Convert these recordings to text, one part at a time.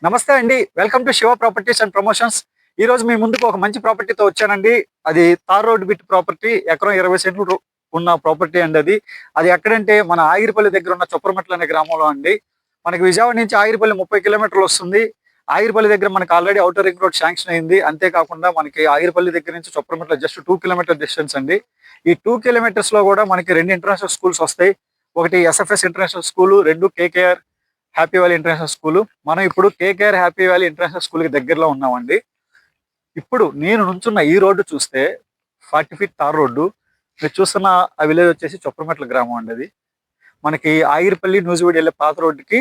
నమస్తే అండి. Welcome to Shiva properties and promotions. ఈ రోజు మీ ముందుకు ఒక మంచి ప్రాపర్టీతో వచ్చానండి. అది తార్ రోడ్ బిట్ ప్రాపర్టీ. ఎకరం 20 సెంట్లు ఉన్న ప్రాపర్టీ అండి అది. అది ఎక్కడంటే మన ఆగిరిపల్లి దగ్గర ఉన్న చొప్పరమెట్ల అనే గ్రామంలో అండి. మనకి విజయవాడ నుంచి ఆగిరిపల్లి 30 కిలోమీటర్లు వస్తుంది. ఆగిరిపల్లి దగ్గర మనకి already outer ring road sanction అయింది. అంతేకాకుండా మనకి ఆగిరిపల్లి దగ్గర నుంచి చొప్పరమెట్ల జస్ట్ 2 కిలోమీటర్ డిస్టెన్స్ అండి. ఈ 2 కిలోమీటర్స్ లో కూడా మనకి 2 ఇంటర్నేషనల్ స్కూల్స్ వస్తాయి. ఒకటి SFS international school, 2 KKR happy valley international school. మనం ఇప్పుడు KKR happy valley international school కి దగ్గరలో ఉన్నామండి. ఇప్పుడు నేను నుంచున్న ఈ రోడ్డు చూస్తే 40 ఫీట్ తార్ రోడ్డు. మీరు చూస్తున్న ఆ విలేజ్ వచ్చేసి చొప్పరమెట్ల గ్రామం అండి. అది మనకి ఆగిరిపల్లి నూజివీడు వెళ్ళే పాత రోడ్డుకి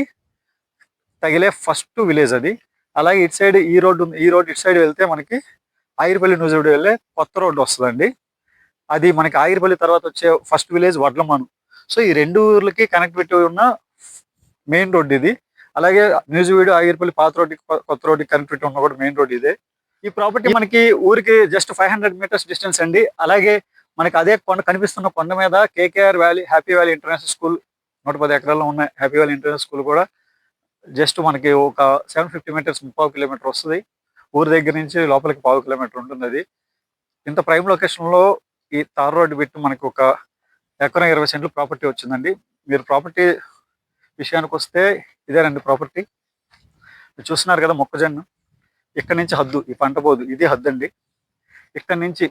తగిలే ఫస్ట్ విలేజ్ అది. అలాగే ఇటు సైడ్ ఈ రోడ్డు ఇటు సైడ్ వెళ్తే మనకి ఆగిరిపల్లి నూజివీడు వెళ్ళే కొత్త రోడ్డు వస్తుందండి. అది మనకి ఆగిరిపల్లి తర్వాత వచ్చే ఫస్ట్ విలేజ్ వడ్లమాను. సో ఈ రెండు ఊర్లకి కనెక్టివిటీ ఉన్న మెయిన్ రోడ్ ఇది. అలాగే నూజివీడు ఆగిరిపల్లి పాత రోడ్డుకి కొత్త రోడ్డుకి కనెక్టివిటీ ఉన్న కూడా మెయిన్ రోడ్ ఇదే. ఈ ప్రాపర్టీ మనకి ఊరికి జస్ట్ 500 మీటర్స్ డిస్టెన్స్ అండి. అలాగే మనకి అదే కనిపిస్తున్న కొండ మీద KKR valley happy valley international school 110 ఎకరాల్లో ఉన్న హ్యాపీ వ్యాలీ ఇంటర్నేషనల్ స్కూల్ కూడా జస్ట్ మనకి ఒక 750 మీటర్స్ 30 కిలోమీటర్ వస్తుంది. ఊరి దగ్గర నుంచి లోపలికి 1/2 కిలోమీటర్ ఉంటుంది. అది ఇంత ప్రైమ్ లొకేషన్ లో ఈ తార్ రోడ్డు బిట్ మనకి ఒక ఎకరం 20 సెంట్లు ప్రాపర్టీ వచ్చిందండి. మీరు ప్రాపర్టీ విషయానికి వస్తే ఇదేనండి ప్రాపర్టీ. మీరు చూస్తున్నారు కదా మొక్కజొన్న. ఇక్కడ నుంచి హద్దు, ఈ పంట పోదు, ఇది హద్దు అండి. ఇక్కడ నుంచి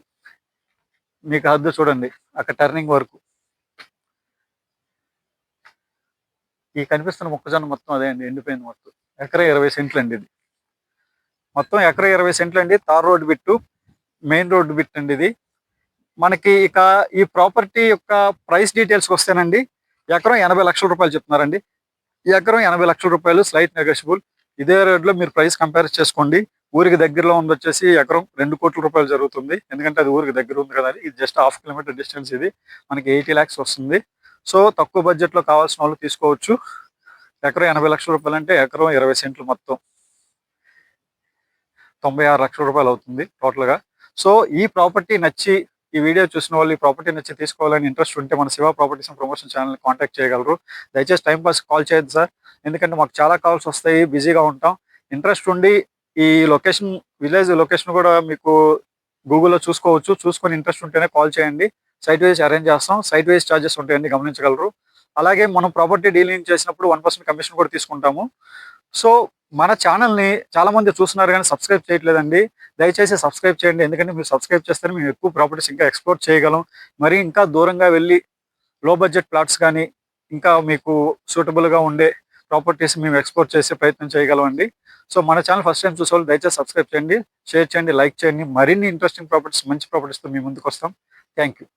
మీకు హద్దు చూడండి, అక్కడ టర్నింగ్ వరకు ఈ కనిపిస్తున్న మొక్కజొన్న మొత్తం అదే అండి, ఎండిపోయింది మొత్తం. ఎకరం 20 సెంట్లు అండి ఇది. మొత్తం ఎకరం 20 సెంట్లు అండి. Tar road bit, main road bit అండి ఇది. మనకి ఇక ఈ ప్రాపర్టీ యొక్క ప్రైస్ డీటెయిల్స్కి వస్తేనండి, ఎకరం 80 లక్షల రూపాయలు చెప్తున్నారండి. ఎకరం 80 లక్షల రూపాయలు, స్లైట్ నెగోషియబుల్. ఇదే రేట్లో మీరు ప్రైస్ కంపేర్ చేసుకోండి. ఊరికి దగ్గరలో ఉంది వచ్చేసి ఎకరం 2 కోట్ల రూపాయలు జరుగుతుంది. ఎందుకంటే అది ఊరికి దగ్గర ఉంది కదా. ఇది జస్ట్ 1/2 కిలోమీటర్ డిస్టెన్స్. ఇది మనకి 80 lakhs వస్తుంది. సో తక్కువ బడ్జెట్ లో కావాల్సిన వాళ్ళు తీసుకోవచ్చు. ఎకరం 80 లక్షల రూపాయలు అంటే ఎకరం 20 సెంట్లు మొత్తం 96 లక్షల రూపాయలు అవుతుంది టోటల్ గా. సో ఈ ప్రాపర్టీ నచ్చి ఈ వీడియో చూసిన వాళ్ళు ఈ ప్రాపర్టీ నచ్చి తీసుకోవాలని ఇంట్రెస్ట్ ఉంటే మన Shiva properties and promotion channel contact చేయగలరు. దయచేసి టైం పాస్ కాల్ చేయొద్దు సార్, ఎందుకంటే మాకు చాలా కాల్స్ వస్తాయి, బిజీగా ఉంటాం. ఇంట్రెస్ట్ ఉండి ఈ లొకేషన్, విలేజ్ లొకేషన్ కూడా మీకు గూగుల్లో చూసుకోవచ్చు. చూసుకొని ఇంట్రెస్ట్ ఉంటేనే కాల్ చేయండి. సైట్ వైజ్ అరేంజ్ చేస్తాం. సైట్ వైజ్ ఛార్జెస్ ఉంటాయండి, గమనించగలరు. అలాగే మనం ప్రాపర్టీ డీలింగ్ చేసినప్పుడు 1% కమిషన్ కూడా తీసుకుంటాము. సో మన ఛానల్ని చాలా మంది చూస్తున్నారు కానీ సబ్స్క్రైబ్ చేయట్లేదండి. దయచేసి సబ్స్క్రైబ్ చేయండి, ఎందుకంటే మీరు సబ్స్క్రైబ్ చేస్తేనే మేము ఎక్కువ ప్రాపర్టీస్ ఇంకా ఎక్స్ప్లోర్ చేయగలం. మరి ఇంకా దూరంగా వెళ్ళి లో బడ్జెట్ ప్లాట్స్ కానీ ఇంకా మీకు సూటబుల్గా ఉండే ప్రాపర్టీస్ మేము ఎక్స్ప్లోర్ చేసే ప్రయత్నం చేయగలం అండి. సో మన ఛానల్ ఫస్ట్ టైం చూసేవాళ్ళు దయచేసి సబ్స్క్రైబ్ చేయండి, షేర్ చేయండి, లైక్ చేయండి. మరిన్ని ఇంట్రెస్టింగ్ ప్రాపర్టీస్, మంచి ప్రాపర్టీస్తో మీ ముందుకు వస్తాం. Thank you.